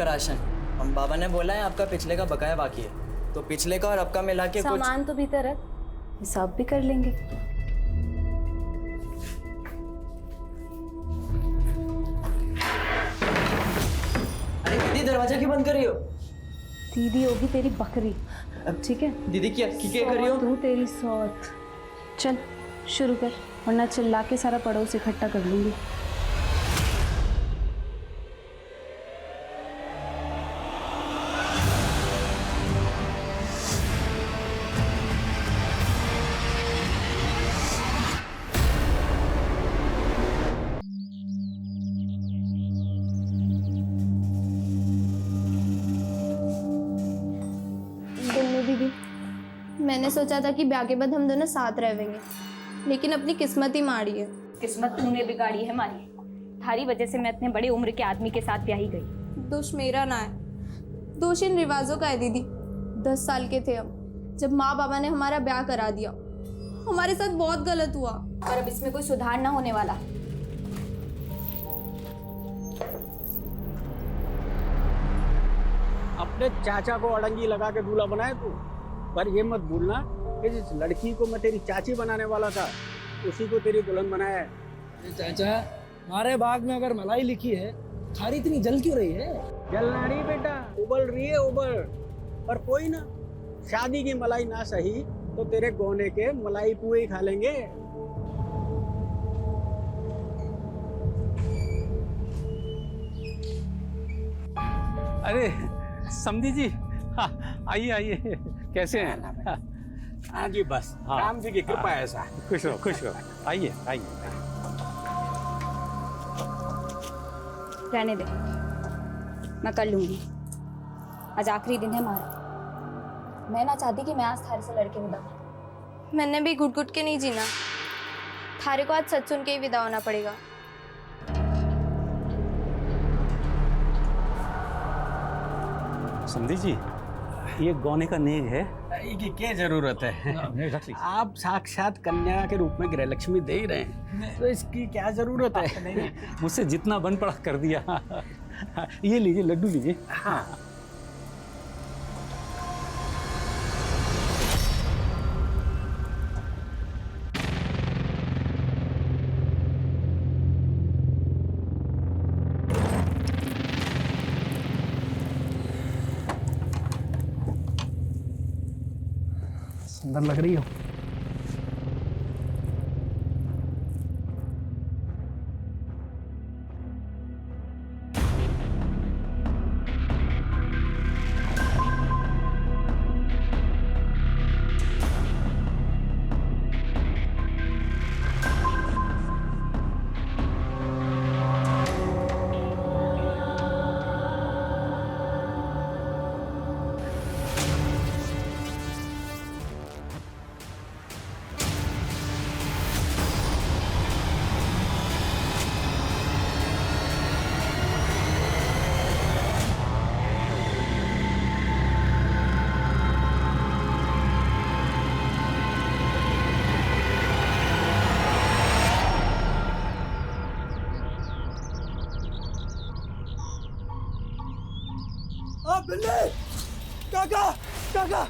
आपका राशन। हम बाबा ने बोला है आपका पिछले का बकाया बाकी है, तो पिछले का और अब का मिला के कुछ। सामान तो भीतर रख, हिसाब भी कर लेंगे। अरे दीदी दरवाजा क्यों बंद कर रही हो? दीदी होगी तेरी बकरी, ठीक है? दीदी क्या कर रही हो? तू तेरी सौत। चल शुरू कर, वरना चिल्ला के सारा पड़ोस इकट्ठा कर लूंगी। दीदी, मैंने सोचा था कि ब्याह के बाद हम दोनों साथ रहेंगे, लेकिन अपनी किस्मत ही माड़ी है। किस्मत तूने बिगाड़ी है मारी। थारी वजह से मैं इतने बड़े उम्र के आदमी के साथ ब्याही गई। दोष मेरा ना है, दोष इन रिवाजों का है दीदी। 10 साल के थे हम जब माँ बाबा ने हमारा ब्याह करा दिया। हमारे साथ बहुत गलत हुआ और अब इसमें कोई सुधार ना होने वाला। अपने चाचा को अड़ंगी लगा के दूल्हा बनाए तू, पर ये मत भूलना कि जिस लड़की को मैं तेरी चाची बनाने वाला था उसी को तेरी दुल्हन बनाया है। चाचा, हमारे बाग में अगर मलाई लिखी है, खारी इतनी जल क्यों रही है? जलना नहीं बेटा, उबल रही है उबल। पर कोई ना, शादी की मलाई ना सही तो तेरे गोने के मलाई पुए ही खा लेंगे। अरे समधी जी, आइए आइए, कैसे हैं? हाँ जी, बस राम जी की कृपा है ऐसा। खुश रहो खुश रहो, आइए आइए। रहने दे, मैं कर लूंगी। आज आखिरी दिन है हमारा। मैं ना चाहती कि मैं आज थारे से लड़के विदा हूं। मैंने भी घुट घुट के नहीं जीना। थारे को आज सच सुन के ही विदा होना पड़ेगा। समधी जी, ये गौने का नेग है। की क्या जरूरत है? आप साक्षात कन्या के रूप में गृहलक्ष्मी दे ही रहे हैं, तो इसकी क्या जरूरत है? मुझसे जितना बन पड़ा कर दिया। ये लीजिए, लड्डू लीजिए। हाँ, सुंदर लग रही हो। बिल्ली, काका काका,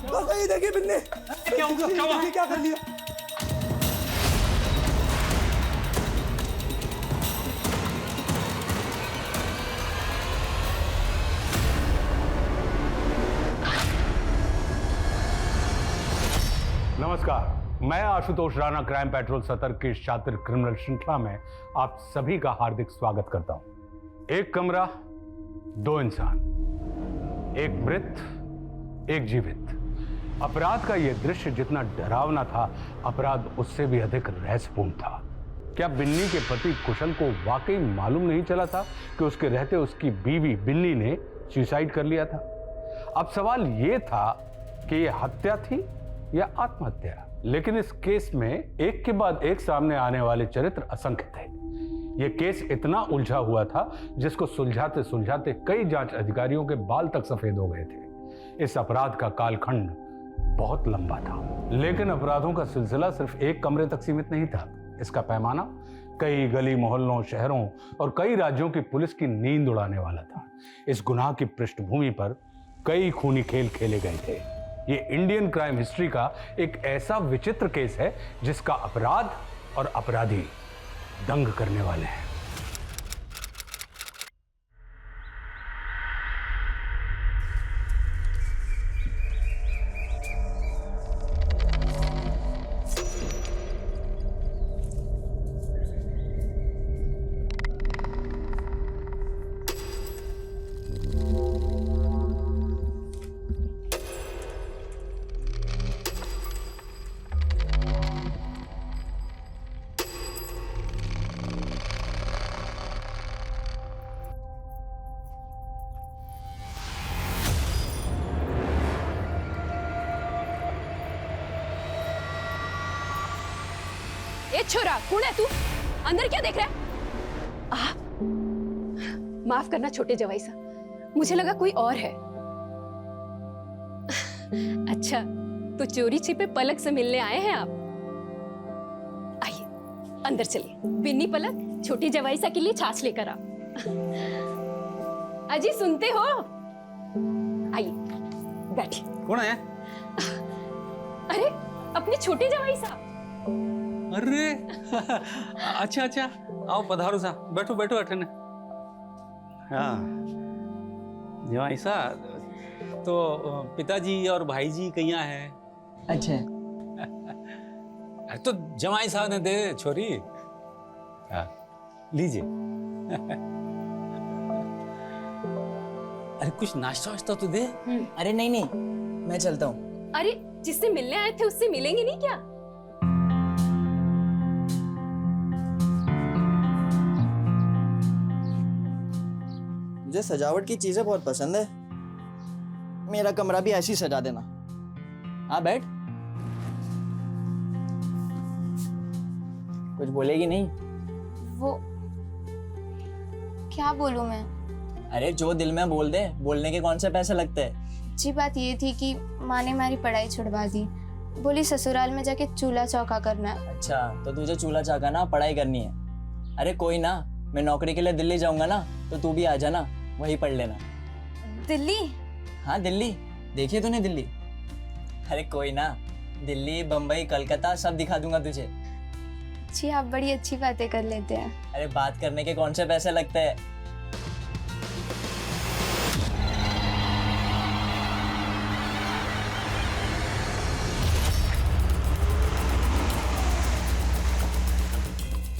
काका ये देखिए बिल्ली। क्या हुआ? क्या हुआ? क्या कर लिया? नमस्कार, मैं आशुतोष राणा क्राइम पेट्रोल सतर्क की शातिर क्रिमिनल श्रृंखला में आप सभी का हार्दिक स्वागत करता हूं। एक कमरा, 2 इंसान, एक मृत एक जीवित। अपराध का यह दृश्य जितना डरावना था, अपराध उससे भी अधिक रहस्यपूर्ण था। क्या बिन्नी के पति कुशल को वाकई मालूम नहीं चला था कि उसके रहते उसकी बीवी बिन्नी ने सुसाइड कर लिया था? अब सवाल यह था कि यह हत्या थी या आत्महत्या। लेकिन इस केस में एक के बाद एक सामने आने वाले चरित्र असंख्य थे। यह केस इतना उलझा हुआ था जिसको सुलझाते सुलझाते कई जांच अधिकारियों के बाल तक सफेद हो गए थे। इस अपराध का कालखंड बहुत लंबा था, लेकिन अपराधों का सिलसिला सिर्फ एक कमरे तक सीमित नहीं था। इसका पैमाना कई गली मोहल्लों, शहरों और कई राज्यों की पुलिस की नींद उड़ाने वाला था। इस गुनाह की पृष्ठभूमि पर कई खूनी खेल खेले गए थे। ये इंडियन क्राइम हिस्ट्री का एक ऐसा विचित्र केस है जिसका अपराध और अपराधी दंग करने वाले हैं। ए छोरा, कौन है तू? अंदर क्या देख रहा है? माफ करना छोटे जवाई सा, मुझे लगा कोई और है। अच्छा, तो चोरी छिपे पलक से मिलने आए हैं आप? आइए अंदर चलिए। बिन्नी पलक, छोटी जवाई सा के लिए छाछ लेकर आ। अजी सुनते हो? आइए बैठिए। कौन है? अरे अपने छोटे जवाई साहब। अरे अच्छा अच्छा, आओ पधारो सा, बैठो बैठो अठन। हाँ जवाई सा, तो पिताजी और भाई जी कहाँ है? अच्छा तो जवाई साहब ने दे छोरी। हाँ लीजिए। अरे कुछ नाश्ता वाश्ता तो दे। अरे नहीं नहीं, मैं चलता हूँ। अरे जिससे मिलने आए थे उससे मिलेंगे नहीं क्या? मुझे सजावट की चीजें बहुत पसंद है। मेरा कमरा भी ऐसी सजा देना। हाँ बैठ। कुछ बोलेगी नहीं? वो क्या बोलूं मैं? अरे जो दिल में बोल दे, बोलने के कौन से पैसे लगते हैं। अच्छी बात ये थी कि माँ ने हमारी पढ़ाई छुड़वा दी। बोली ससुराल में जाके चूल्हा चौका करना है। अच्छा तो तुझे चूल्हा चाका ना पढ़ाई करनी है। अरे कोई ना, मैं नौकरी के लिए दिल्ली जाऊंगा ना, तो तू भी आ जाना, वहीं पढ़ लेना। दिल्ली? हाँ दिल्ली, देखिए तूने दिल्ली? अरे कोई ना, दिल्ली, बम्बई, कलकत्ता सब दिखा दूंगा तुझे। जी आप बड़ी अच्छी बातें कर लेते हैं। अरे बात करने के कौन से पैसे लगते हैं।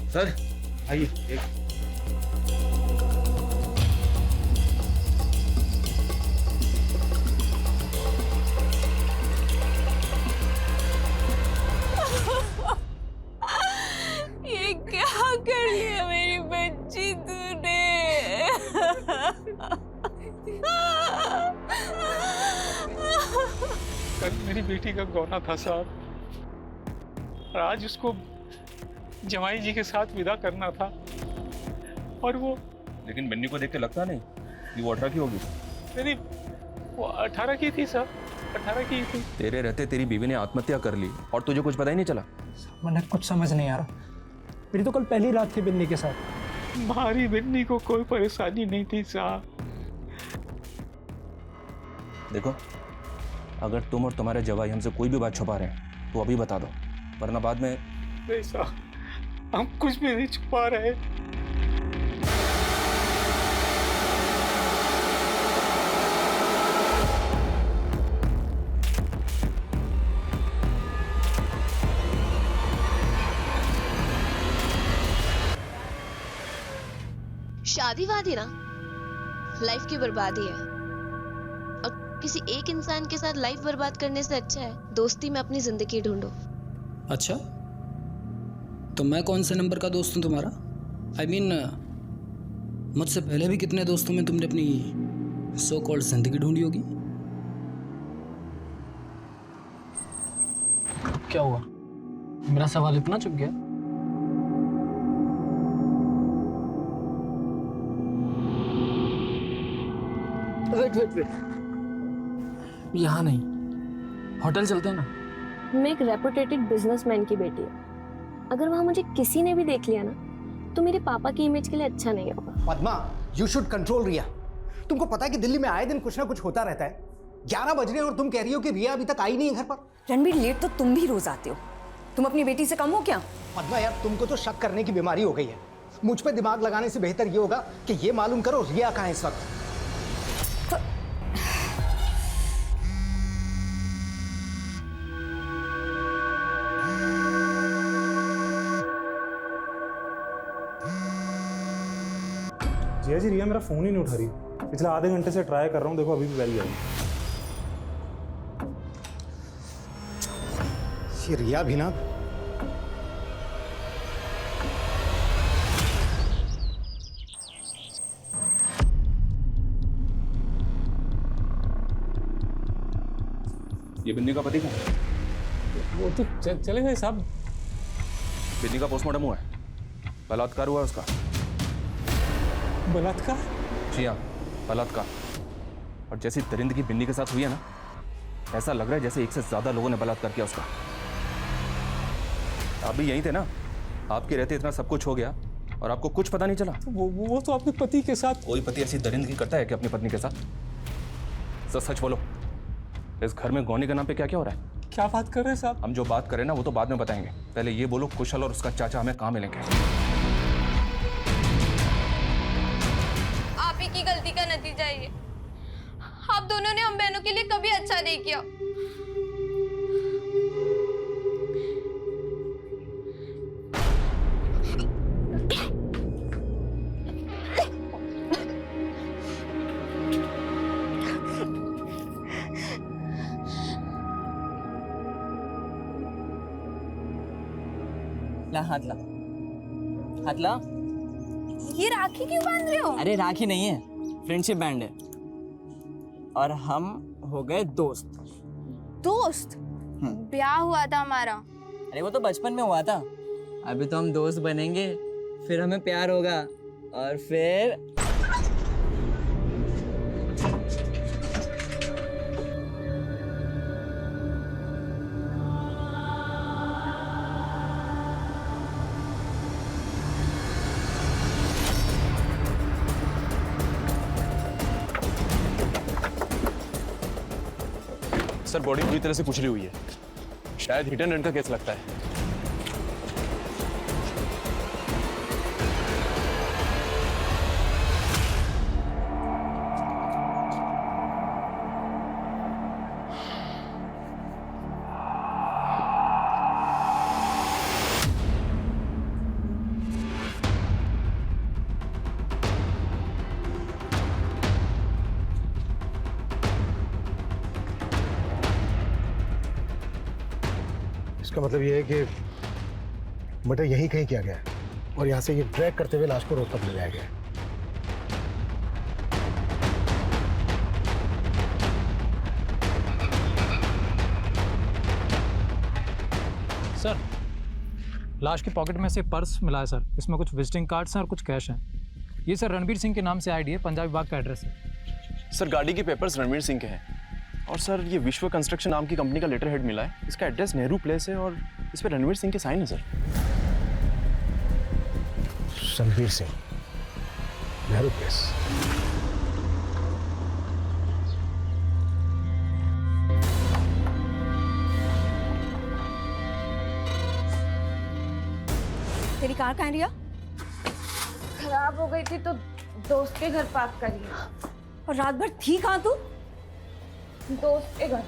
सर आइए। ये क्या कर लिया मेरी बच्ची तूने? कल मेरी बेटी का गौना था साहब, और आज उसको जमाई जी के साथ विदा करना था, और वो। लेकिन बन्नी को देख के लगता नहीं कि वो 18 की होगी। नहीं, वो 18 की थी सर, 18 की थी। तेरे रहते तेरी बीवी ने आत्महत्या कर ली और तुझे कुछ पता ही नहीं चला। मैंने कुछ समझ नहीं आ रहा। मेरी तो कल पहली रात थी बिन्नी के साथ। हमारी बिन्नी को कोई परेशानी नहीं थी साहब। देखो, अगर तुम और तुम्हारे जवाई हमसे कोई भी बात छुपा रहे हैं तो अभी बता दो, वरना बाद में। नहीं साहब, हम कुछ भी नहीं छुपा रहे। शादी वादी ना लाइफ की बर्बादी है, और किसी एक इंसान के साथ लाइफ बर्बाद करने से अच्छा है दोस्ती में अपनी जिंदगी ढूंढो। अच्छा, तो मैं कौन से नंबर का दोस्त हूँ तुम्हारा? I mean, मुझसे पहले भी कितने दोस्तों में तुमने अपनी सो कॉल्ड जिंदगी ढूंढी होगी। क्या हुआ? मेरा सवाल इतना चुप गया? वेट, यहाँ नहीं, होटल चलते हैं ना। मैं एक रेपुटेटेड बिजनेसमैन की बेटी है। अगर वहाँ मुझे किसी ने भी देख लिया ना, तो मेरे पापा की इमेज के लिए अच्छा नहीं होगा। पद्मा, यू शुड कंट्रोल रिया। तुमको पता है कि दिल्ली में आए दिन कुछ ना कुछ होता रहता है। 11 बज रहे हैं और तुम कह रही हो कि रिया अभी तक आई नहीं है घर पर। रणबीर, लेट तो तुम भी रोज आते हो। तुम अपनी बेटी से कम हो क्या? पद्मा यार, तुमको तो शक करने की बीमारी हो गई है। मुझ पे दिमाग लगाने से बेहतर ये होगा कि ये मालूम करो रिया कहाँ है इस वक्त। जिया जी, रिया मेरा फ़ोन ही नहीं उठा रही। पिछले आधे घंटे से ट्राई कर रहा हूँ, देखो अभी भी बेल आई। ये रिया भी ना, ये बिन्नी का पति कहाँ है? वो तो चले गए साहब। बिन्नी का पोस्टमार्टम हुआ है, बलात्कार हुआ है उसका। बलात्कार? जी हाँ, बलात्कार। और जैसी दरिंदगी बिन्नी के साथ हुई है ना, ऐसा लग रहा है जैसे एक से ज्यादा लोगों ने बलात्कार किया उसका। आप भी यहीं थे ना? आपके रहते इतना सब कुछ हो गया और आपको कुछ पता नहीं चला? वो तो अपने पति के साथ। कोई पति ऐसी दरिंदगी करता है कि अपनी पत्नी के साथ? सच बोलो, इस घर में गौनी के नाम पे क्या क्या हो रहा है? क्या बात कर रहे हैं साहब? हम जो बात करें ना वो तो बाद में बताएंगे, पहले ये बोलो कुशल और उसका चाचा हमें कहाँ मिलेंगे? आप ही की गलती का नतीजा है ये। आप दोनों ने हम बहनों के लिए कभी अच्छा नहीं किया। ला हाथ ला, हाथ ला। ये राखी क्यों बांध रहे हो? अरे राखी नहीं है, फ्रेंडशिप बैंड है। और हम हो गए दोस्त। दोस्त? ब्याह हुआ था हमारा। अरे वो तो बचपन में हुआ था, अभी तो हम दोस्त बनेंगे, फिर हमें प्यार होगा और फिर सर, बॉडी पूरी तरह से कुचली हुई है, शायद हिट एंड रन का केस लगता है। इसका मतलब ये है कि मर्डर यहीं कहीं किया गया है और यहाँ से ये ड्रैग करते हुए लाश को रोड तक ले जाया गया है। सर, लाश की पॉकेट में से पर्स मिला है सर। इसमें कुछ विजिटिंग कार्ड्स हैं और कुछ कैश हैं। ये सर रणबीर सिंह के नाम से आईडी है, पंजाब विभाग का एड्रेस है। सर, गाड़ी के पेपर्स रणबीर सिंह के हैं और सर ये विश्व कंस्ट्रक्शन नाम की कंपनी का लेटर हेड मिला है। इसका एड्रेस नेहरू प्लेस है और इस पर रणबीर सिंह के साइन है सर। रणबीर सिंह, नेहरू प्लेस। तेरी कार कहाँ है रिया? खराब हो गई थी तो दोस्त के घर पार्क करी। और रात भर थी कहाँ तू? दोस्त के घर।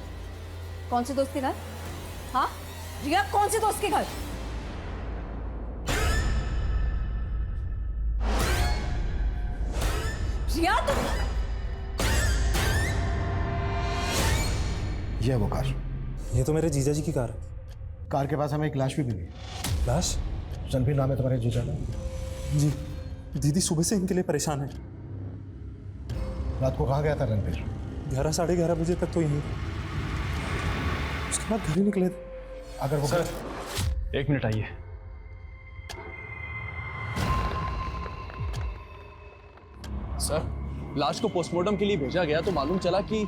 कौन से दोस्त के घर? हाँ रिया, कौन से दोस्त के घर? रिया तू। ये है वो कार। ये तो मेरे जीजा जी की कार है। कार के पास हमें एक लाश भी मिली। लाश? रणबीर नाम है तुम्हारे जीजा का? जी, दीदी सुबह से इनके लिए परेशान है। रात को कहाँ गया था रणबीर? 11 साढ़े 11 बजे तक तो यहीं, उसके बाद घर ही निकले थे। अगर वो सर, एक मिनट आइए। सर, लाश को पोस्टमार्टम के लिए भेजा गया तो मालूम चला कि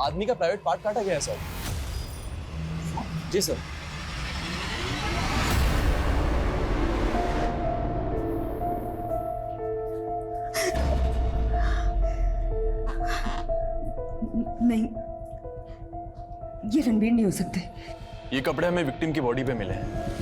आदमी का प्राइवेट पार्ट काटा गया है सर। जी सर। ये रणबीर नहीं हो सकते। ये कपड़े हमें विक्टिम की बॉडी पे मिले हैं।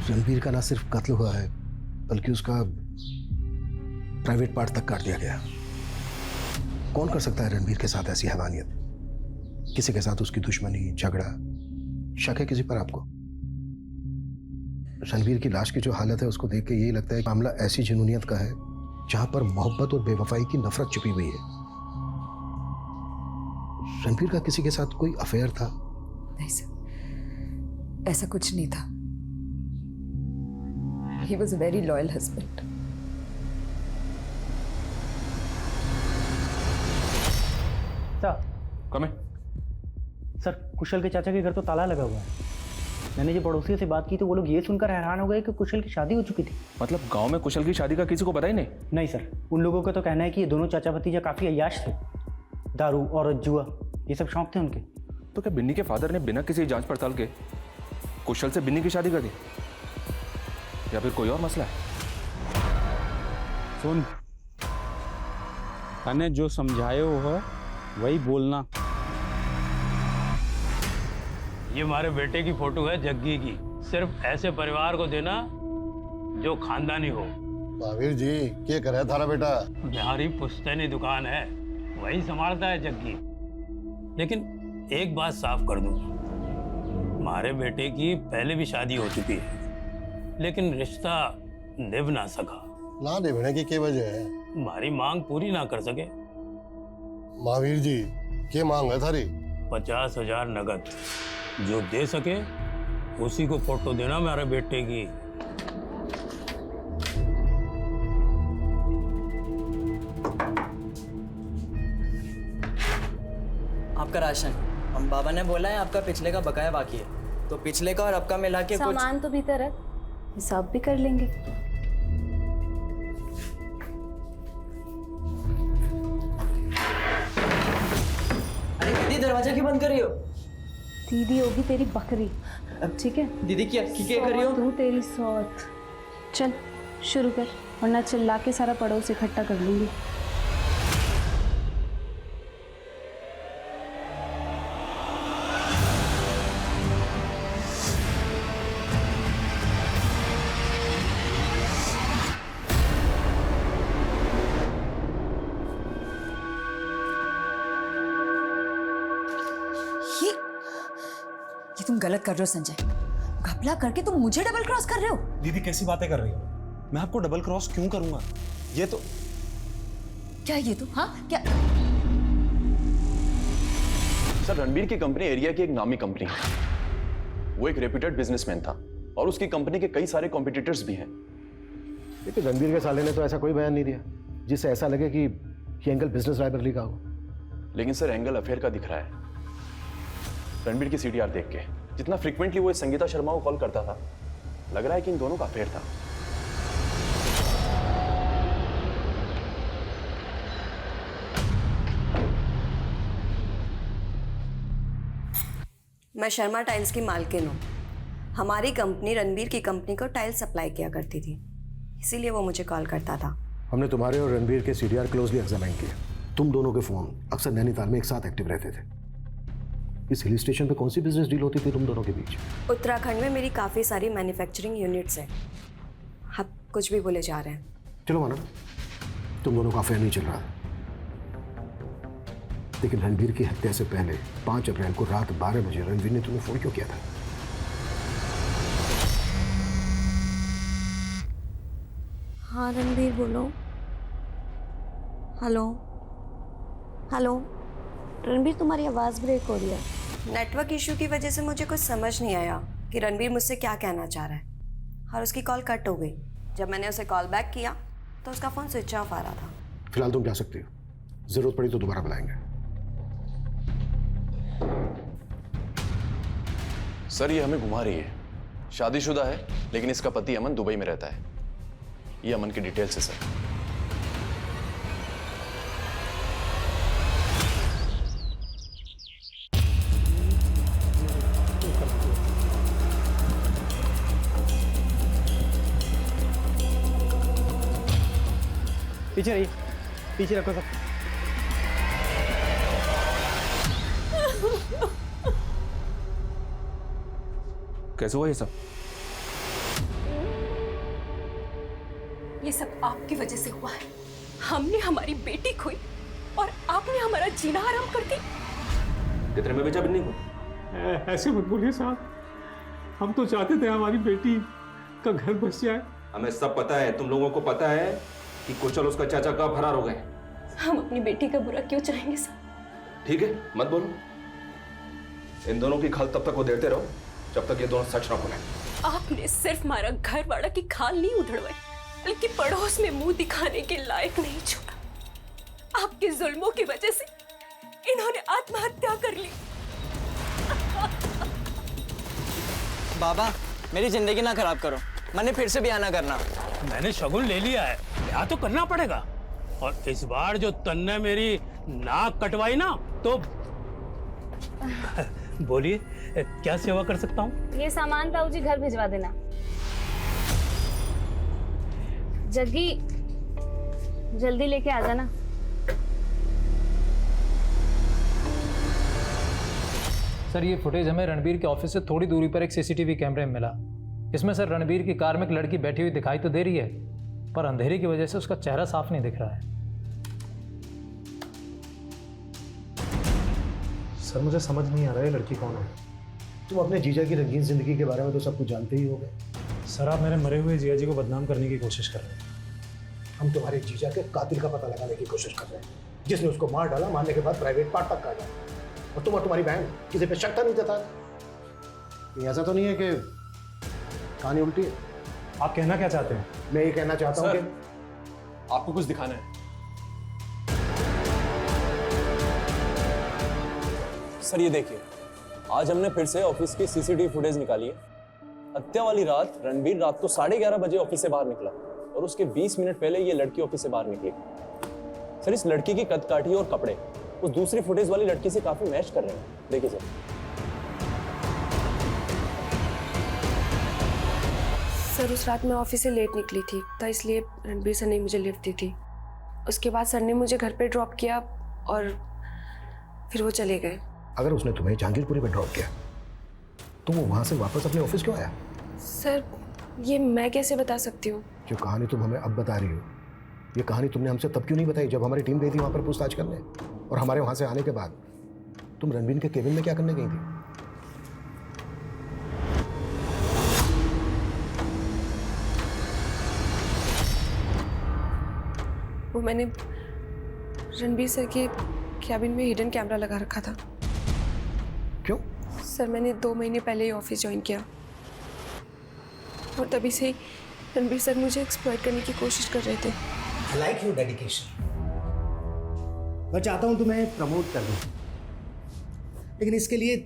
रणबीर का ना सिर्फ कत्ल हुआ है बल्कि उसका प्राइवेट पार्ट तक काट दिया गया। कौन कर सकता है रणबीर के साथ ऐसी हैवानियत? किसी के साथ उसकी दुश्मनी, झगड़ा, शक है किसी पर आपको? रणबीर की लाश की जो हालत है उसको देख के यही लगता है कि मामला ऐसी जुनूनियत का है जहां पर मोहब्बत और बेवफाई की नफरत छुपी हुई है। रणबीर का किसी के साथ कोई अफेयर था? नहीं सर, ऐसा कुछ नहीं था। He was a very loyal husband. Sir, Kushal के चाचा के घर तो ताला लगा हुआ है। मैंने जो पड़ोसियों से बात की तो वो लोग ये सुनकर हैरान हो गए कि कुशल की शादी हो चुकी थी। मतलब गांव में कुशल की शादी का किसी को पता ही नहीं? नहीं सर, उन लोगों का तो कहना है कि ये दोनों चाचा भतीजा काफी अय्याश थे। दारू और जुआ ये सब शौक थे उनके। तो क्या बिन्नी के फादर ने बिना किसी जांच पड़ताल के कुशल से बिन्नी की शादी कर दी, या फिर कोई और मसला है? सुन, तने जो समझाए हो वही बोलना। ये हमारे बेटे की फोटो है जग्गी की। सिर्फ ऐसे परिवार को देना जो खानदानी हो। महावीर जी, क्या करे थारा बेटा? बिहारी पुश्तैनी दुकान है, वही संभालता है जग्गी। लेकिन एक बात साफ कर दूं, हमारे बेटे की पहले भी शादी हो चुकी है, लेकिन रिश्ता निभ ना सका। ना निभने की क्या वजह है? हमारी मांग पूरी ना कर सके। महावीर जी, क्या मांग है थारी? 50,000 नगद, जो दे सके उसी को फोटो देना मेरे बेटे की। आपका राशन, हम बाबा ने बोला है आपका पिछले का बकाया बाकी है, तो पिछले का और अब का मिला के कुछ। सामान तो भीतर रख, हिसाब भी कर लेंगे। अरे दीदी, दरवाजा क्यों बंद कर रही हो? दीदी होगी तेरी बकरी, ठीक है? दीदी क्या कर रही हो? तू तेरी सौत। चल शुरू कर, वरना चिल्ला के सारा पड़ोस इकट्ठा कर लूंगी। ये तुम गलत कर रहे हो संजय। घपला करके तुम मुझे डबल क्रॉस कर रहे हो। दीदी कैसी बातें कर रही हो? मैं आपको डबल क्रॉस क्यों करूंगा? ये तो क्या ये तो? हाँ क्या? सर, रणबीर की कंपनी एरिया की एक नामी कंपनी है। वो एक रेप्यूटेड बिजनेसमैन था और उसकी कंपनी के कई सारे कॉम्पिटिटर्स भी हैं। लेकिन रणबीर के साले ने तो ऐसा कोई बयान नहीं दिया जिससे ऐसा लगे कि ये एंगल बिजनेस राइवलरी का हो। लेकिन सर, एंगल अफेयर का दिख रहा है। रणबीर की सीडीआर देख के जितना फ्रीक्वेंटली वो संगीता शर्मा को कॉल करता था, लग रहा है कि इन दोनों का अफेयर था। मैं शर्मा टाइल्स की मालकिन हूँ। हमारी कंपनी रणबीर की कंपनी को टाइल सप्लाई किया करती थी, इसीलिए वो मुझे कॉल करता था। हमने तुम्हारे और रणबीर के सीडीआर क्लोजली एग्जामिन किए। तुम दोनों के फोन अक्सर नैनीताल में एक साथ एक्टिव रहते थे। इस हिल स्टेशन पे कौन सी बिजनेस डील होती थी तुम दोनों के बीच? उत्तराखंड में मेरी काफ़ी सारी मैन्युफैक्चरिंग यूनिट्स हैं। आप कुछ भी बोले जा रहे हैं। चलो मानो तुम दोनों का अफेयर नहीं चल रहा, लेकिन रणबीर की हत्या से पहले 5 अप्रैल को रात 12 बजे रणबीर ने तुम्हें फोन क्यों किया था? हाँ रणबीर, बोलो। Hello hello. रणबीर, तुम्हारी आवाज़ ब्रेक हो रही है। नेटवर्क इशू की वजह से मुझे कुछ समझ नहीं आया कि रणबीर मुझसे क्या कहना चाह रहा है, और उसकी कॉल कट हो गई। जब मैंने उसे कॉल बैक किया तो उसका फ़ोन स्विच ऑफ आ रहा था। फिलहाल तुम जा सकती हो, जरूरत पड़ी तो दोबारा बुलाएंगे। सर ये हमें घुमा रही है। शादीशुदा है लेकिन इसका पति अमन दुबई में रहता है। ये अमन की डिटेल्स है सर। पीछे रहिए, पीछे रखो सब। कैसे हुआ ये सब? ये सब आपकी वजह से हुआ है। हमने हमारी बेटी खोई और आपने हमारा जीना हराम कर दी। कितने में बेचा बिन्नी को? ऐसे मत बोलिए साहब, हम तो चाहते थे हमारी बेटी का घर बस जाए। हमें सब पता है, तुम लोगों को पता है कि कुशल उसका चाचा कब फरार हो गए। हम अपनी बेटी का बुरा क्यों चाहेंगे सर? ठीक है, मत बोलो। इन दोनों की खाल तब तक वो देते रहो जब तक ये दोनों सच ना बोले। आपने सिर्फ हमारा घर वाला की खाल नहीं उधड़वाई, बल्कि पड़ोस में मुंह दिखाने के लायक नहीं छोड़ा। आपके जुल्मों की वजह से इन्होंने आत्महत्या कर ली। बाबा, मेरी जिंदगी ना खराब करो, मैंने फिर से ब्याह ना करना। मैंने शगुन ले लिया है, ब्याह तो करना पड़ेगा। और इस बार जो तन्ने मेरी नाक कटवाई ना, तो बोलिए क्या सेवा कर सकता हूँ? ये सामान ताऊ जी घर भिजवा देना। जग्गी, जल्दी लेके आ जाना। सर ये फुटेज हमें रणबीर के ऑफिस से थोड़ी दूरी पर एक सीसीटीवी कैमरे में मिला। इसमें सर रणबीर की कार में एक लड़की बैठी हुई दिखाई तो दे रही है, पर अंधेरे की वजह से उसका चेहरा साफ नहीं दिख रहा है। सर मुझे समझ नहीं आ रहा है लड़की कौन है। तुम अपने जीजा की रंगीन जिंदगी के बारे में तो सब कुछ जानते ही होगे। सर आप मेरे मरे हुए जिया जी को बदनाम करने की कोशिश कर रहे हैं। हम तुम्हारे जीजा के कातिल का पता लगाने की कोशिश कर रहे हैं, जिसने उसको मार डाला, मारने के बाद प्राइवेट पार्ट तक काटा। और तुम और तुम्हारी बहन किसी पे शक नहीं देता। ऐसा तो नहीं है कि कहानी उल्टी है? आप कहना क्या चाहते हैं? मैं ये कहना चाहता हूँ कि आपको कुछ दिखाना है। सर ये देखिए, आज हमने फिर से ऑफिस की सीसीटीवी फुटेज निकाली है। हत्या वाली रात रणबीर रात को 11:30 बजे ऑफिस से बाहर निकला और उसके 20 मिनट पहले ये लड़की ऑफिस से बाहर निकली। सर इस लड़की की कदकाठी और कपड़े उस दूसरी फुटेज वाली लड़की से काफी मैच कर रहे हैं। देखिए सर उस रात मैं ऑफिस से लेट निकली थी, तो इसलिए रणबीर सर ने मुझे लिफ्ट दी थी। उसके बाद सर ने मुझे घर पे ड्रॉप किया और फिर वो चले गए। अगर उसने तुम्हें जहांगीरपुरी में ड्रॉप किया तो वो वहां से वापस अपने ऑफिस क्यों आया? सर ये मैं कैसे बता सकती हूँ? जो कहानी तुम हमें अब बता रही हो, ये कहानी तुमने हमसे तब क्यों नहीं बताई जब हमारी टीम गई थी वहां पर पूछताछ करने? और हमारे वहां से आने के बाद तुम रणबीर के केबिन में क्या करने गई थी? वो मैंने रणबीर सर के कैबिन में हिडन कैमरा लगा रखा था। क्यों? सर मैंने 2 महीने पहले ही ऑफिस ज्वाइन किया और तभी से रणबीर सर मुझे एक्सप्लॉइट करने की कोशिश कर रहे थे। I like your dedication. मैं चाहता हूं तुम्हें प्रमोट कर दूं, लेकिन इसके लिए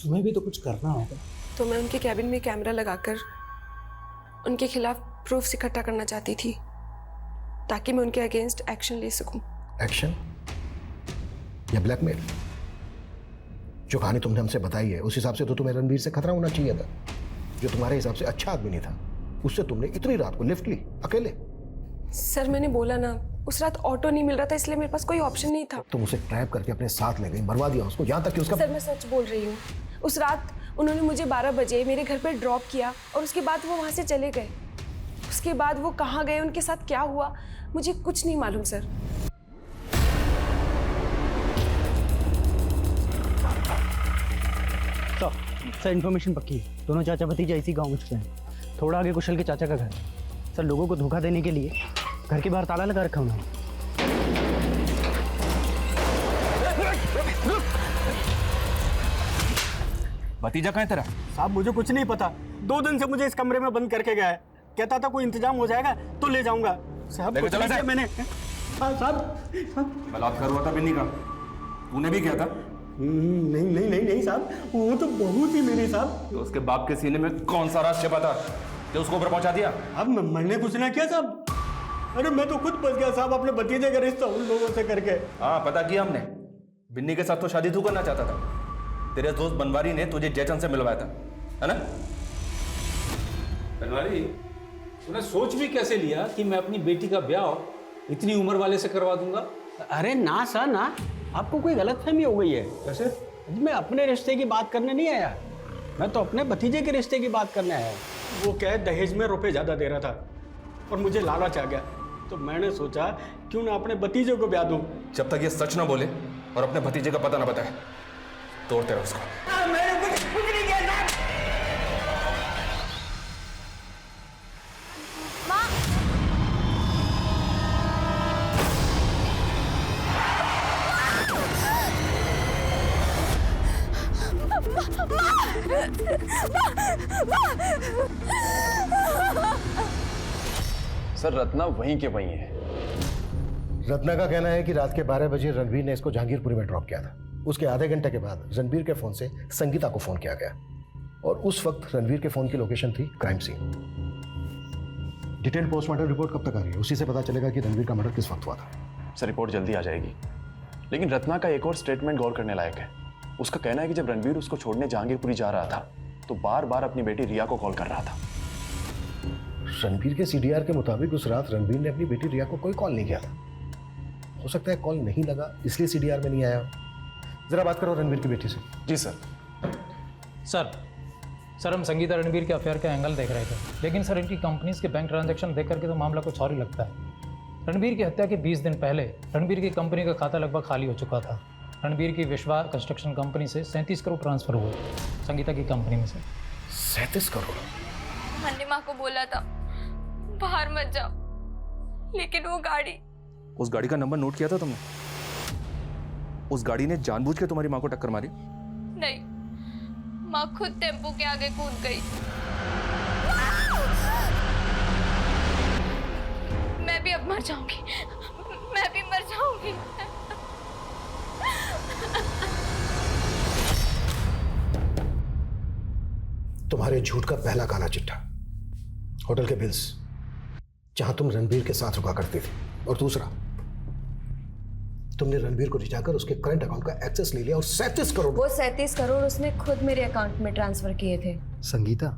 तुम्हें भी तो कुछ करना होगा। तो मैं उनके कैबिन में कैमरा लगाकर उनके खिलाफ प्रूफ्स इकट्ठा करना चाहती थी, ताकि मैं उनके अगेंस्ट एक्शन ले सकूं। एक्शन या ब्लैकमेल? जो कहानी तुमने हमसे बताई है उस हिसाब से तो तुम्हें रणबीर से खतरा होना चाहिए था। जो तुम्हारे हिसाब से अच्छा आदमी नहीं था, उससे तुमने इतनी रात को लिफ्ट ली अकेले। सर मैंने बोला ना, उस रात ऑटो नहीं मिल रहा था, इसलिए मेरे पास कोई ऑप्शन नहीं था। तुम उसे ट्रैप करके अपने साथ ले गई, मरवा दिया उसको, यहाँ तक कि उसका। सर मैं सच बोल रही हूँ। उस रात उन्होंने मुझे 12 बजे मेरे घर पर ड्रॉप किया और उसके बाद वो वहाँ से चले गए। उसके बाद वो कहाँ गए, उनके साथ क्या हुआ, मुझे कुछ नहीं मालूम सर। सर इन्फॉर्मेशन पक्की है, दोनों चाचा भतीजा इसी गांव में छुपे हैं। थोड़ा आगे कुशल के चाचा का घर। सर लोगों को धोखा देने के लिए घर के बाहर ताला लगा रखा उन्होंने। भतीजा कहाँ है तेरा? साहब मुझे कुछ नहीं पता, 2 दिन से मुझे इस कमरे में बंद करके गया है। कहता था कोई इंतजाम हो जाएगा तो ले जाऊंगा। साहब लेके चला जाए। मैंने साहब बलात्कार हुआ था बिन्नी का, तूने भी किया था? नहीं नहीं नहीं नहीं साहब, वो तो बहू थी मेरी साहब। तो उसके बाप के सीने में कौन सा राज छिपा था जो उसको ऊपर पहुंचा दिया? अब मैंने कुछ ना किया साहब। अरे मैं तो खुद फंस गया साहब अपने भतीजे का रिश्ता उन लोगों से करके। हाँ पता किया हमने, बिन्नी के साथ तो शादी तू करना चाहता था। तेरे दोस्त बनवारी ने तुझे जयचंद से मिलवाया था, है ना? बनवारी, तूने सोच भी कैसे लिया कि मैं अपनी बेटी का ब्याह इतनी उम्र वाले से करवा दूंगा? अरे ना सर ना, आपको कोई गलतफहमी हो गई है। कैसे? मैं अपने रिश्ते की बात करने नहीं आया, मैं तो अपने भतीजे के रिश्ते की बात करने आया। वो क्या है, दहेज में रुपए ज़्यादा दे रहा था और मुझे लालच आ गया, तो मैंने सोचा क्यों ना अपने भतीजे को ब्याह दूं। जब तक ये सच ना बोले और अपने भतीजे का पता ना बताए, तोड़ते रहो उसको। मैंने कुछ नहीं किया साहब। सर रत्ना वहीं के वहीं है। रत्ना का कहना है कि रात के 12 बजे रणबीर ने इसको जहांगीरपुरी में ड्रॉप किया था। उसके आधे घंटे के बाद रणबीर के फोन से संगीता को फोन किया गया और उस वक्त रणबीर के फोन की लोकेशन थी crime scene. Detail postmortem report कब तक आ रही है? उसी से पता चलेगा कि रणबीर का मर्डर किस वक्त हुआ था। सर रिपोर्ट जल्दी आ जाएगी, लेकिन रत्ना का एक और स्टेटमेंट गौर करने लायक है। उसका कहना है कि जब रणबीर उसको छोड़ने जहांगीरपुरी जा रहा था तो बार बार अपनी बेटी रिया को कॉल कर रहा था। रणबीर के सीडीआर के मुताबिक उस रात रणबीर ने अपनी बेटी रिया को कोई कॉल नहीं किया था। हो सकता है कॉल नहीं लगा इसलिए सीडीआर में नहीं आया। जरा बात करो रणबीर की बेटी से। जी सर। सर हम संगीता रणबीर के अफेयर का एंगल देख रहे थे, लेकिन सर इनकी कंपनीज के बैंक ट्रांजैक्शन देख करके तो मामला कुछ और ही लगता है। रणबीर की हत्या के 20 दिन पहले रणबीर की कंपनी का खाता लगभग खाली हो चुका था। रणबीर की विश्वा कंस्ट्रक्शन कंपनी से 37 करोड़ ट्रांसफर हुए संगीता की कंपनी में से। 37 करोड़? मैंने माँ को बोला था बाहर मत जाओ, लेकिन वो गाड़ी। उस गाड़ी का नंबर नोट किया था तुमने? उस गाड़ी ने जानबूझ के तुम्हारी माँ को टक्कर मारी? नहीं, माँ खुद टेम्पो के आगे कूद गई। मैं भी अब मर जाऊंगी, मैं भी मर जाऊंगी। तुम्हारे झूठ का पहला काला चिट्ठा, होटल के बिल्स जहां तुम रणबीर के साथ रुका करती थी, और दूसरा तुमने रणबीर को रिझाकर उसके करंट अकाउंट का एक्सेस ले लिया और 37 करोड़। वो 37 करोड़ उसने खुद मेरे अकाउंट में ट्रांसफर किए थे। संगीता,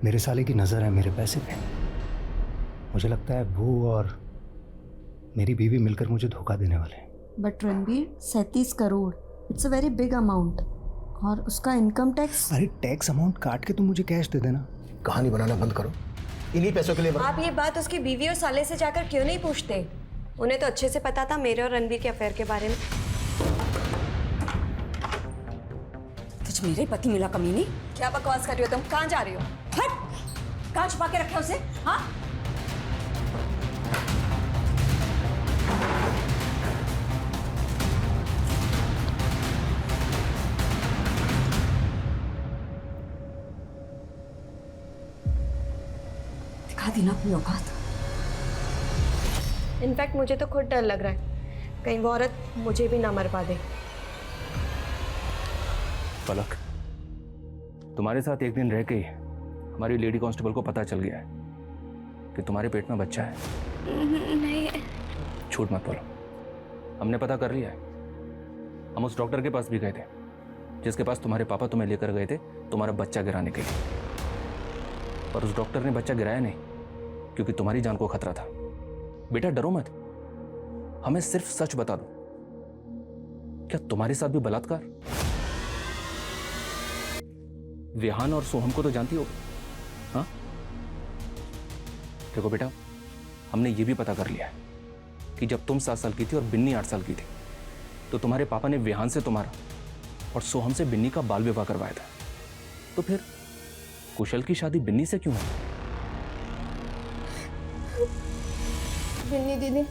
मेरे साले की नजर है मेरे पैसे पे। मुझे लगता है वो और मेरी बीवी मिलकर मुझे धोखा देने वाले हैं। But Ranbir 37 crore, it's a very big amount. और उसका इनकम टैक्स। अरे टैक्स अमाउंट काट के तुम मुझे कैश दे देना। कहानी बनाना बंद करो, इन्हीं पैसों के लिए आप ये बात उसकी बीवी और साले से जाकर क्यों नहीं पूछते? उन्हें तो अच्छे से पता था मेरे और रणबीर के अफेयर के बारे में। तुझ मेरे पति मिला कमीनी? क्या बकवास कर रही हो तुम? कहाँ जा रही हो? हट! कहाँ छुपा के रखे उसे? हाँ? दिखा दी ना अपनी औकात। इनफैक्ट मुझे तो खुद डर लग रहा है कहीं वो औरत मुझे भी ना मर पा दे। पलक, तुम्हारे साथ एक दिन रह के हमारी लेडी कांस्टेबल को पता चल गया है कि तुम्हारे पेट में बच्चा है। नहीं। झूठ मत बोलो, हमने पता कर लिया है। हम उस डॉक्टर के पास भी गए थे जिसके पास तुम्हारे पापा तुम्हें लेकर गए थे तुम्हारा बच्चा गिराने के लिए, पर उस डॉक्टर ने बच्चा गिराया नहीं क्योंकि तुम्हारी जान को खतरा था। बेटा डरो मत, हमें सिर्फ सच बता दो, क्या तुम्हारे साथ भी बलात्कार? विहान और सोहम को तो जानती हो? हाँ देखो बेटा, हमने ये भी पता कर लिया है कि जब तुम 7 साल की थी और बिन्नी 8 साल की थी तो तुम्हारे पापा ने विहान से तुम्हारा और सोहम से बिन्नी का बाल विवाह करवाया था। तो फिर कुशल की शादी बिन्नी से क्यों है? बिन्नी दीदी,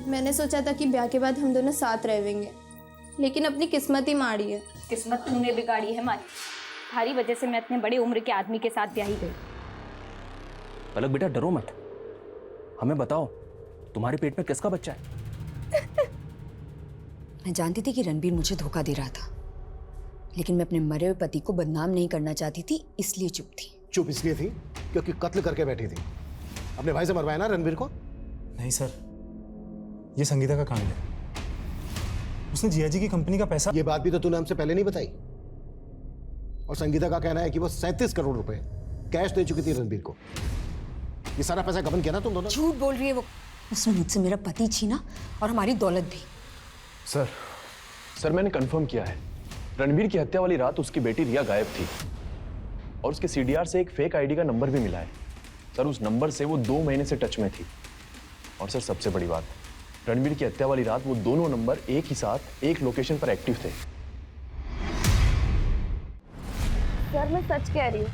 मैंने सोचा था कि ब्याह के बाद हम दोनों साथ रहेंगे, लेकिन अपनी किस्मत ही माड़ी है। किस्मत तूने बिगाड़ी है मारी। थारी वजह से मैं इतने बड़े उम्र के आदमी के साथ ब्याही गई। पलक बेटा डरो मत, हमें बताओ तुम्हारे पेट में किसका बच्चा है? मैं जानती थी कि रणबीर मुझे धोखा दे रहा था, लेकिन मैं अपने मरे हुए पति को बदनाम नहीं करना चाहती थी, इसलिए चुप थी। चुप इसलिए थी क्योंकि कत्ल करके बैठी थी। अपने भाई से मरवाया ना रणबीर को? नहीं सर, ये संगीता का कांड है। उसने जिया जी की कंपनी का पैसा। ये बात भी तो तूने हमसे पहले नहीं बताई। और संगीता का कहना है कि वो 37 करोड़ रुपए कैश दे चुकी थी रणबीर को। ये सारा पैसा गबन किया ना तुम दोनों? झूठ बोल रही है वो। उसने मुझसे मेरा पति छीना और हमारी दौलत भी। सर मैंने कंफर्म किया है, रणबीर की हत्या वाली रात उसकी बेटी रिया गायब थी और उसके सीडीआर से एक फेक आईडी का नंबर भी मिला है। सर उस नंबर से वो 2 महीने से टच में थी। और सर सबसे बड़ी बात, रणबीर की हत्या वाली रात वो दोनों नंबर एक ही साथ एक लोकेशन पर एक्टिव थे। सर मैं सच कह रही हूँ,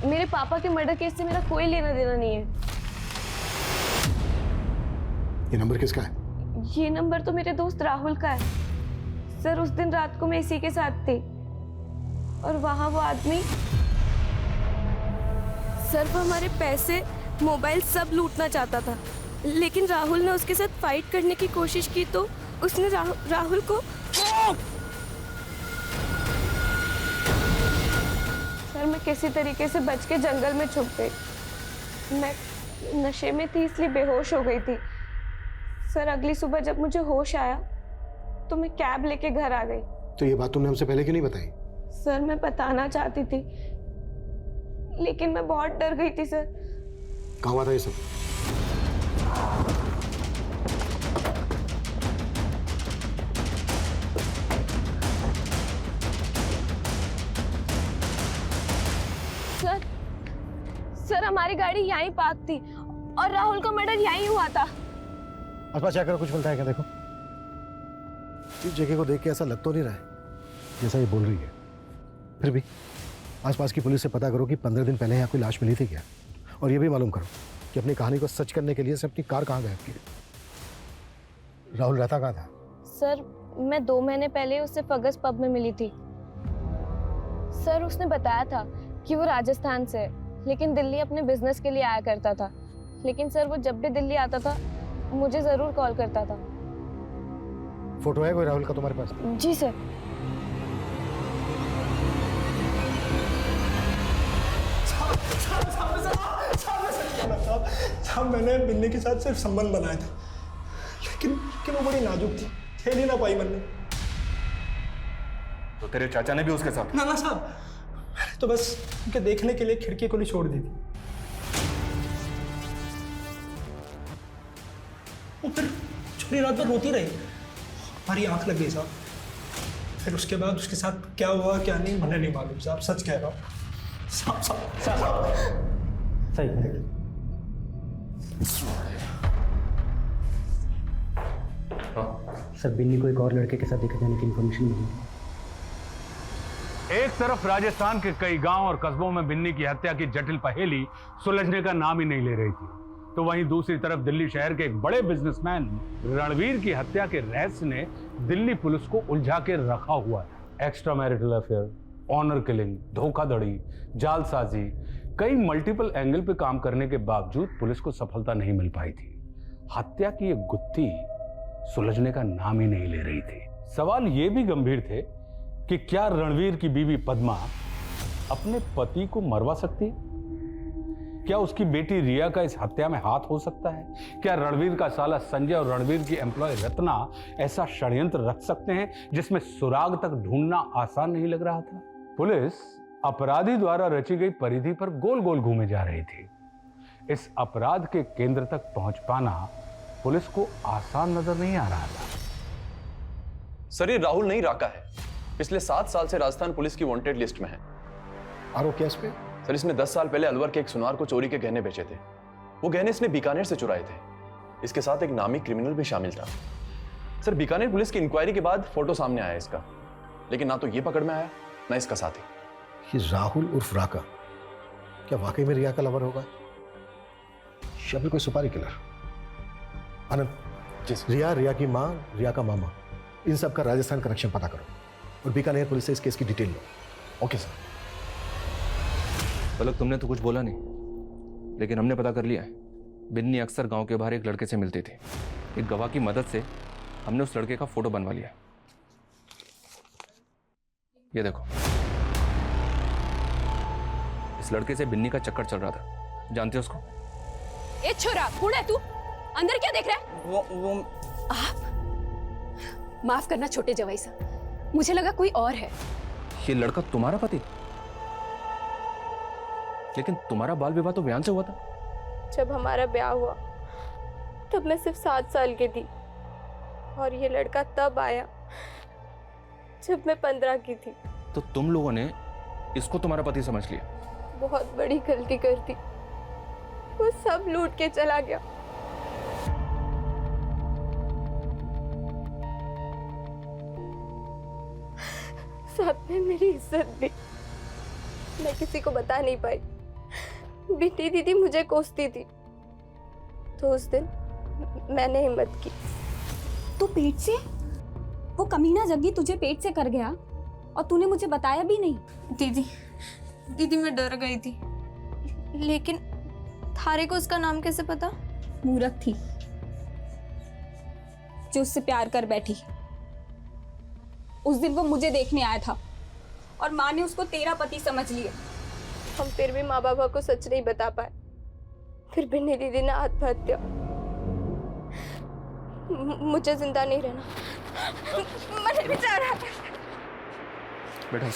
मेरे पापा के मर्डर केस से मेरा कोई लेना देना नहीं है। ये नंबर किसका है? ये नंबर तो मेरे दोस्त राहुल का है। सर उस दिन रात को मैं इसी के साथ थी और वहां वो आदमी, सर वो हमारे पैसे, मोबाइल सब लूटना चाहता था, लेकिन राहुल ने उसके साथ फाइट करने की कोशिश की तो उसने राहुल को। सर मैं किसी तरीके से बच के जंगल में छुप गई। मैं नशे में थी इसलिए बेहोश हो गई थी। सर अगली सुबह जब मुझे होश आया तो मैं कैब लेके घर आ गई। तो ये बात तुमने हमसे पहले क्यों नहीं बताई? सर मैं बताना चाहती थी लेकिन मैं बहुत डर गई थी सर। कहाँ हुआ था ये सब? सर हमारी गाड़ी यहीं पार्क थी और राहुल का मर्डर यहीं हुआ था। आसपास चेक करो, कुछ मिलता है क्या? देखो इस जगह को देख के ऐसा लग तो नहीं रहा है जैसा ये बोल रही है। फिर भी आसपास की पुलिस से पता करो कि 15 दिन पहले यहाँ कोई लाश मिली थी क्या, और ये भी मालूम करो कि अपनी कहानी को सच करने के लिए से अपनी कार कहाँ गायब की। राहुल रहता कहाँ था? सर मैं 2 महीने पहले उससे फगस पब में मिली थी। सर उसने बताया था कि वो राजस्थान से है लेकिन दिल्ली अपने बिजनेस के लिए आया करता था। लेकिन सर वो जब भी दिल्ली आता था मुझे जरूर कॉल करता था। फोटो है कोई राहुल का तुम्हारे पास? जी सर। साहब मैंने बिन्नी के साथ सिर्फ संबंध बनाया था, लेकिन वो बड़ी नाजुक थी, खेल ही ना पाई मैंने। तो तेरे चाचा ने भी उसके साथ? ना साहब, मैंने तो बस उनके देखने के लिए खिड़की खुली छोड़ दी थी। वो फिर छोरी रात भर रोती रही, हमारी आंख लग गई साहब। फिर उसके बाद उसके साथ क्या हुआ क्या नहीं मुझे नहीं मालूम साहब, सच कह रहा हूँ साहब। सही है। सर बिन्नी को एक और लड़के के साथ देखे जाने की इंफॉर्मेशन मिली। एक तरफ राजस्थान के कई गांव और कस्बों में बिन्नी की हत्या की जटिल पहेली सुलझने का नाम ही नहीं ले रही थी, तो वहीं दूसरी तरफ दिल्ली शहर के एक बड़े बिजनेसमैन रणवीर की हत्या के रहस्य ने दिल्ली पुलिस को उलझा के रखा हुआ है। Extra marital affair, honour killing, धोखाधड़ी, जालसाजी, कई मल्टीपल एंगल पे काम करने के बावजूद पुलिस को सफलता नहीं मिल पाई थी। हत्या की एक गुत्थी सुलझने का नाम ही नहीं ले रही थी। सवाल ये भी गंभीर थे कि क्या रणवीर की बीवी पद्मा अपने पति को मरवा सकती है? क्या उसकी बेटी रिया का इस हत्या में हाथ हो सकता है? क्या रणवीर का साला संजय और रणवीर की एम्प्लॉय रत्ना ऐसा षड्यंत्र रख सकते हैं जिसमें सुराग तक ढूंढना आसान नहीं लग रहा था? पुलिस अपराधी द्वारा रची गई परिधि पर गोल गोल घूमे जा रही थी। इस अपराध के केंद्र तक पहुंच पाना पुलिस को आसान नजर नहीं आ रहा था। सर ये राहुल नहीं राका है, पिछले 7 साल से राजस्थान पुलिस की वांटेड लिस्ट में है। आरोप क्या इस पे? सर इसने 10 साल पहले अलवर के एक सुनार को चोरी के गहने बेचे थे। वो गहने इसने बीकानेर से चुराए थे। इसके साथ एक नामी क्रिमिनल भी शामिल था। सर बीकानेर पुलिस की इंक्वायरी के बाद फोटो सामने आया इसका, लेकिन ना तो ये पकड़ में आया ना इसका साथी। ये राहुल उर्फ राका क्या वाकई में रिया का लवर होगा या फिर कोई सुपारी किलर? आनंद, रिया की माँ, रिया का मामा, इन सब का राजस्थान कनेक्शन पता करो और बीकानेर पुलिस से इस केस की डिटेल लो। Okay sir. पलक तुमने तो कुछ बोला नहीं, लेकिन हमने पता कर लिया है। बिन्नी अक्सर गांव के बाहर एक लड़के से मिलती थी। एक गवाह की मदद से हमने उस लड़के का फोटो बनवा लिया। ये देखो, इस लड़के से बिन्नी का चक्कर चल रहा था, जानते हो उसको? ए छोरा, कौन है तू? अंदर क्या देख रहा है? वो आप माफ करना छोटे जवाई साहब, मुझे लगा कोई और है। ये लड़का तुम्हारा पति? लेकिन तुम्हारा बाल विवाह तो बयान से हुआ था। जब हमारा ब्याह हुआ तब मैं सिर्फ 7 साल की थी और ये लड़का तब आया जब मैं 15 की थी। तो तुम लोगों ने इसको तुम्हारा पति समझ लिया? बहुत बड़ी गलती कर दी, वो सब लूट के चला गया। साथ में मेरी इज्जत भी। मैं किसी को बता नहीं पाई। बिन्नी दीदी मुझे कोसती थी, तो उस दिन मैंने हिम्मत की। तो पेट से? वो कमीना जग्गी तुझे पेट से कर गया और तूने मुझे बताया भी नहीं? दीदी मैं डर गई थी, लेकिन थारे को उसका नाम कैसे पता? मूर्ख थी जो उससे प्यार कर बैठी। उस दिन वो मुझे देखने आया था और माँ ने उसको तेरा पति समझ लिया। हम फिर भी माँ बाबा को सच नहीं बता पाए। फिर बिन्नी दीदी ने आत्महत्या। मुझे जिंदा नहीं रहना, मरने भी जा रहा है। बेटा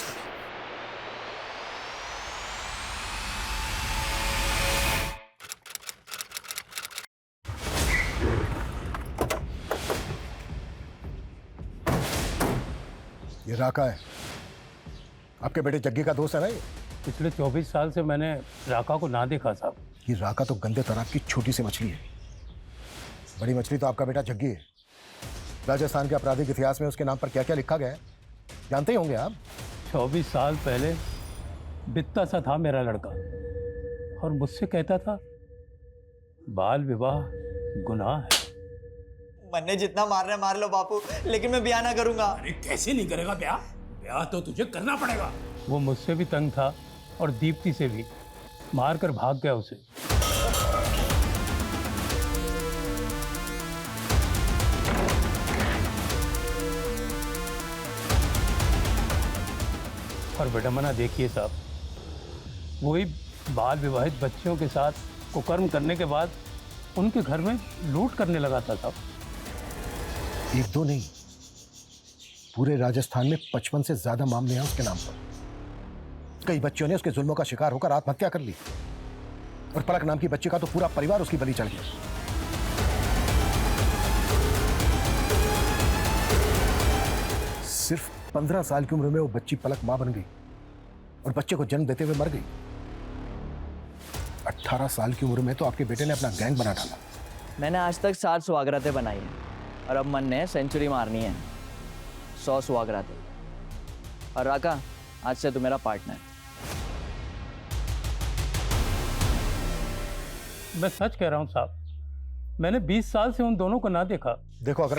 ये राका है, आपके बेटे जग्गी का दोस्त है ना ये? पिछले 24 साल से मैंने राका को ना देखा साहब। ये राका तो गंदे तालाब की छोटी सी मछली है, बड़ी मछली तो आपका बेटा जग्गी है। राजस्थान के आपराधिक इतिहास में उसके नाम पर क्या क्या लिखा गया है जानते ही होंगे आप। 24 साल पहले बित्ता सा था मेरा लड़का और मुझसे कहता था बाल विवाह गुनाह है। मन्ने जितना मार रहे मार लो बापू, लेकिन मैं ब्याह ना करूंगा। अरे कैसे नहीं करेगा ब्याह? ब्याह तो तुझे करना पड़ेगा। वो मुझसे भी तंग था और दीप्ति से भी, मार कर भाग गया उसे। और बेटा मना देखिए साहब, वही बाल विवाहित बच्चियों के साथ कुकर्म करने के बाद उनके घर में लूट करने लगा था साहब। एक दो नहीं, पूरे राजस्थान में 55 से ज्यादा मामले हैं उसके नाम पर। कई बच्चियों ने उसके जुल्मों का शिकार होकर आत्महत्या कर ली और पलक नाम की बच्ची का तो पूरा परिवार उसकी बलि चढ़ गया। सिर्फ 15 साल की उम्र में वो बच्ची पलक मां बन गई और बच्चे को जन्म देते हुए मर गई। 18 साल की उम्र में तो आपके बेटे ने अपना गैंग बना डाला। मैंने आज तक 7 सुहागरातें बनाई हैं और अब मन ने सेंचुरी मारनी है, 100 सुहागरातें। और राका, आज से तू मेरा पार्टनर। मैं सच कह रहा हूं साहब, मैंने 20 साल से उन दोनों को ना देखा। देखो अगर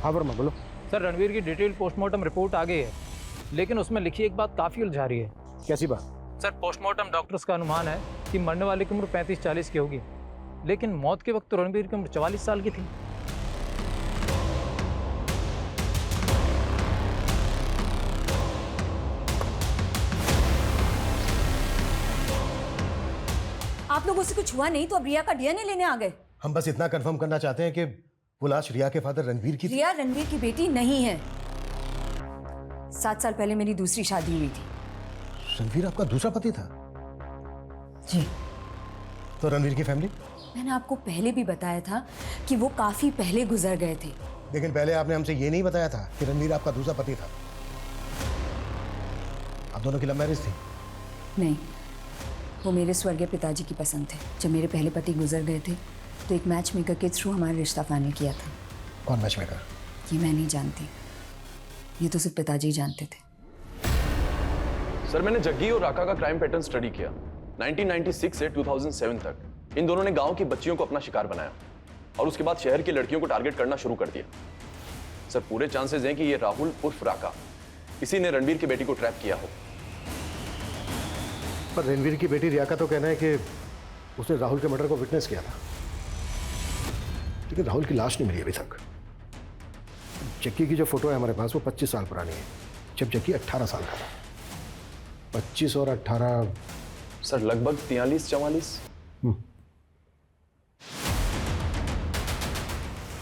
हाँ वर्मा बोलो। सर रणवीर की डिटेल पोस्टमार्टम रिपोर्ट आ गई है, लेकिन उसमें लिखी एक बात काफ़ी उलझा रही है। कैसी बात? सर पोस्टमार्टम डॉक्टर्स का अनुमान है कि मरने वाले की उम्र 35-40 की होगी, लेकिन मौत के वक्त तो रणवीर की उम्र 44 साल की थी। आप लोगों से कुछ हुआ नहीं तो अब रिया का डीएनए लेने आ गए? हम बस इतना कंफर्म करना चाहते हैं कि वो लाश रिया के फादर रणवीर की थी। रिया रणवीर की बेटी नहीं है। 7 साल पहले मेरी दूसरी शादी हुई थी। रणवीर आपका दूसरा पति था? जी। तो रणवीर की फैमिली? मैंने आपको पहले भी बताया था कि वो काफी पहले गुजर गए थे। लेकिन पहले आपने हमसे ये नहीं बताया था कि रणवीर आपका दूसरा पति था। आप दोनों की लव मैरिज थी? नहीं, वो मेरे स्वर्गीय पिताजी की पसंद थे। जब मेरे पहले पति गुजर गए थे तो एक मैच मेकर के थ्रू हमारा रिश्ता फाइनल किया था। कौन मैच मेकर? ये मैं नहीं जानती, ये तो सिर्फ पिताजी जानते थे। सर मैंने जग्गी और राका का क्राइम पैटर्न स्टडी किया। 1996 से 2007 तक इन दोनों ने गांव की बच्चियों को अपना शिकार बनाया और उसके बाद शहर की लड़कियों को टारगेट करना शुरू कर दिया। सर पूरे चांसेस हैं कि ये राहुल उर्फ राका, इसी ने रणवीर की बेटी को ट्रैप किया हो। पर रणवीर की बेटी रिया का तो कहना है कि उसने राहुल के मर्डर को विटनेस किया था, लेकिन राहुल की लाश नहीं मिली अभी तक। जग्गी की जो फोटो है हमारे पास वो 25 साल पुरानी है, जब जग्गी 18 साल का था। 25 और 18 सर लगभग 43-44।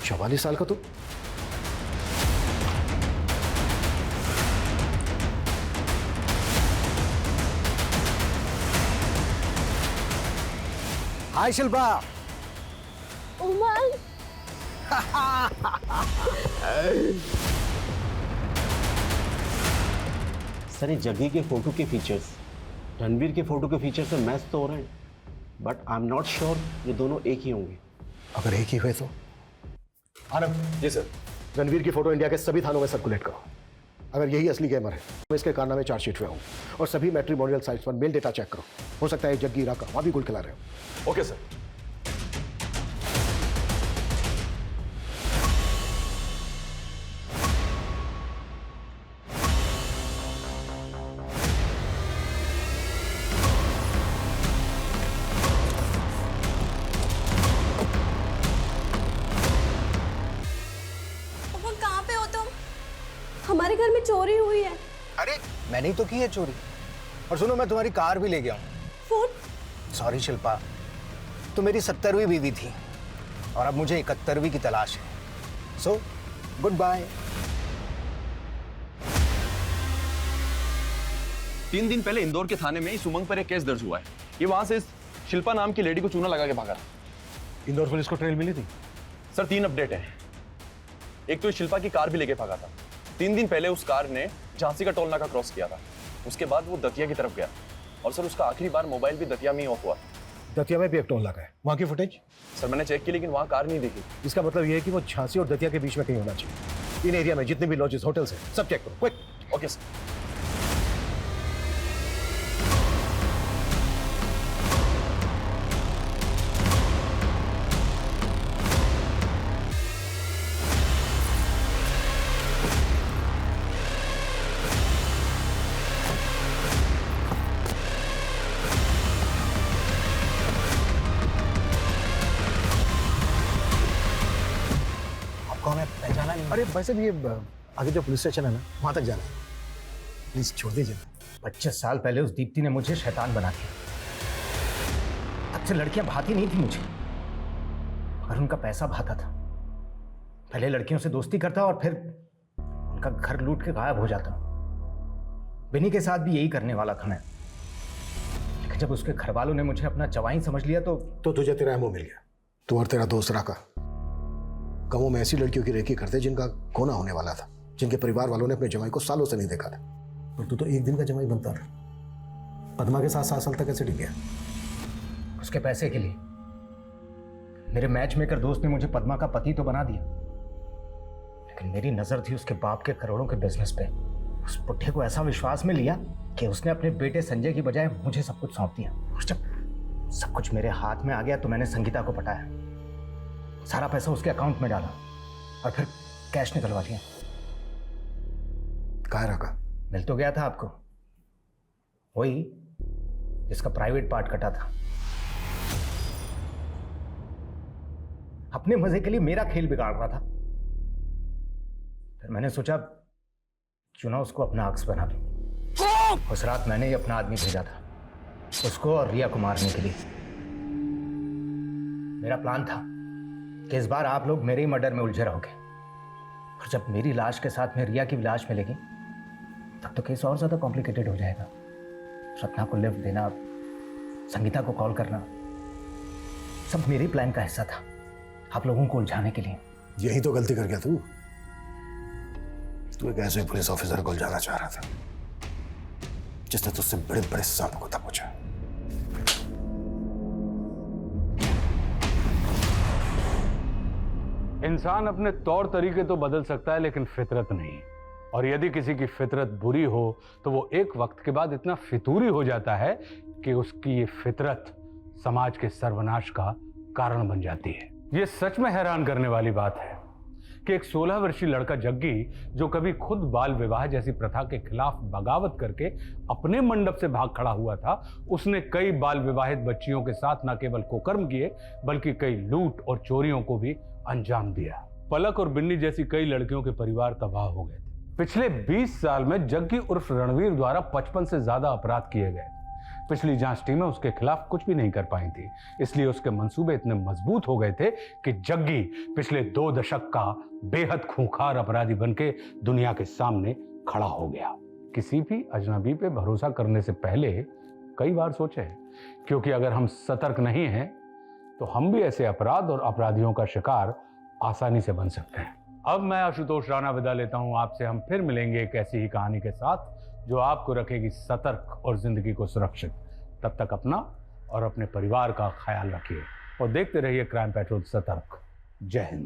44 साल का तो हाय शिल्पा। उमंग। सर ये जग्गी के फोटो के फीचर्स रणवीर के फोटो के फीचर से मैच तो हो रहे हैं, but I am not sure ये दोनों एक ही होंगे। अगर एक ही हुए तो आनंद। जी सर। रणवीर की फोटो इंडिया के सभी थानों में सर्कुलेट करो। अगर यही असली गेमर है तो इसके कारनामे चार्जशीट में हो, और सभी मैट्रिमोनियल साइट्स पर मेल डेटा चेक करो। हो सकता है जग्गी राका वहां भी गोल खिला रहे हो। Okay sir. हमारे घर में चोरी हुई है। अरे मैंने ही तो की है चोरी। और सुनो, मैं तुम्हारी कार भी ले गया हूँ। फोन? सॉरी शिल्पा, तो मेरी 70वीं बीवी थी और अब मुझे 71वीं की तलाश है। So good bye. 3 दिन पहले इंदौर के थाने में इस उमंग पर एक केस दर्ज हुआ है। ये वहां से इस शिल्पा नाम की लेडी को चूना लगा के भागा था। इंदौर पुलिस को ट्रेल मिली थी? सर 3 अपडेट हैं। एक तो इस शिल्पा की कार भी लेके भागा था। 3 दिन पहले उस कार ने झांसी का टोल नाका क्रॉस किया था। उसके बाद वो दतिया की तरफ गया और सर उसका आखिरी बार मोबाइल भी दतिया में ही ऑफ हुआ। दतिया में भी एक टोल नाका है, वहाँ की फुटेज? सर मैंने चेक की लेकिन वहाँ कार नहीं दिखी। इसका मतलब ये है कि वो झांसी और दतिया के बीच में कहीं होना चाहिए। इन एरिया में जितने भी लॉजेस होटल्स हैं सब चेक करो क्विक। Okay sir. पहचाना नहीं। अरे वैसे भी ये आगे जो पुलिस स्टेशन है ना, वहां तक जाना है। प्लीज छोड़ दीजिए। 25 साल पहले उस दीप्ति ने मुझे शैतान बना दिया। तब से लड़कियां भाती नहीं थी मुझे, और उनका पैसा भाता था। पहले लड़कियों से दोस्ती करता और फिर उनका घर लूट के गायब हो जाता। बिनी के साथ भी यही करने वाला था मैं, लेकिन जब उसके घर वालों ने मुझे अपना चवाई समझ लिया तो तुझे तेरा एमओ मिल गया। तू और तेरा दोस्त राका गांवों में ऐसी लड़कियों की रेकी करते जिनका कोना होने वाला था, जिनके परिवार वालों ने अपने जमाई को सालों से नहीं देखा था। और तू तो एक दिन का जमाई बनता रहा। पद्मा के साथ 7 साल तक कैसे टिक गया? उसके पैसे के लिए। मेरे मैच मेकर दोस्त ने मुझे पद्मा का पति तो बना दिया, लेकिन मेरी नजर थी उसके बाप के करोड़ों के बिजनेस पे। उस पुट्ठे को ऐसा विश्वास में लिया कि उसने अपने बेटे संजय की बजाय मुझे सब कुछ सौंप दिया। और जब सब कुछ मेरे हाथ में आ गया तो मैंने संगीता को पटाया, सारा पैसा उसके अकाउंट में डाला और फिर कैश निकलवा लिया। कहाँ रखा? मिल तो गया था आपको, वही जिसका प्राइवेट पार्ट कटा था। अपने मजे के लिए मेरा खेल बिगाड़ रहा था। फिर मैंने सोचा क्यों ना उसको अपना अक्स बना दूं। उस रात मैंने ही अपना आदमी भेजा था उसको और रिया को मारने के लिए। मेरा प्लान था कि इस बार आप लोग मेरे ही मर्डर में उलझे रहोगे, और जब मेरी लाश के साथ में रिया की लाश मिलेगी तब तो केस और ज्यादा कॉम्प्लिकेटेड हो जाएगा। सपना को लिफ्ट देना, संगीता को कॉल करना, सब मेरे प्लान का हिस्सा था, आप लोगों को उलझाने के लिए। यही तो गलती कर गया तू। तू एक ऐसे पुलिस ऑफिसर को उलझाना चाह रहा था जिसने तुझसे बड़े बड़े सांपों को दबोचा। इंसान अपने तौर तरीके तो बदल सकता है लेकिन फितरत नहीं। और यदि किसी की फितरत बुरी हो तो वो एक वक्त के बाद इतना फितूरी हो जाता है कि उसकी ये फितरत समाज के सर्वनाश का कारण बन जाती है। ये सच में हैरान करने वाली बात है कि एक 16 वर्षीय लड़का जग्गी, जो कभी खुद बाल विवाह जैसी प्रथा के खिलाफ बगावत करके अपने मंडप से भाग खड़ा हुआ था, उसने कई बाल विवाहित बच्चियों के साथ न केवल कुकर्म किए बल्कि कई लूट और चोरियों को भी अंजाम दिया। पलक और बिन्नी जैसी कई लड़कियों के परिवार तबाह हो गए थे। पिछले 20 साल में जग्गी उर्फ रणवीर द्वारा 55 से ज्यादा अपराध किए गए। पिछली जांच टीमें उसके खिलाफ कुछ भी नहीं कर पाई थी, इसलिए उसके मंसूबे इतने मजबूत हो गए थे कि जग्गी पिछले 2 दशक का बेहद खूंखार अपराधी बनके दुनिया के सामने खड़ा हो गया। किसी भी अजनबी पे भरोसा करने से पहले कई बार सोचें, क्योंकि अगर हम सतर्क नहीं हैं तो हम भी ऐसे अपराध और अपराधियों का शिकार आसानी से बन सकते हैं। अब मैं आशुतोष राणा विदा लेता हूं आपसे। हम फिर मिलेंगे एक ऐसी ही कहानी के साथ जो आपको रखेगी सतर्क और जिंदगी को सुरक्षित। तब तक अपना और अपने परिवार का ख्याल रखिए और देखते रहिए क्राइम पेट्रोल सतर्क। जय हिंद।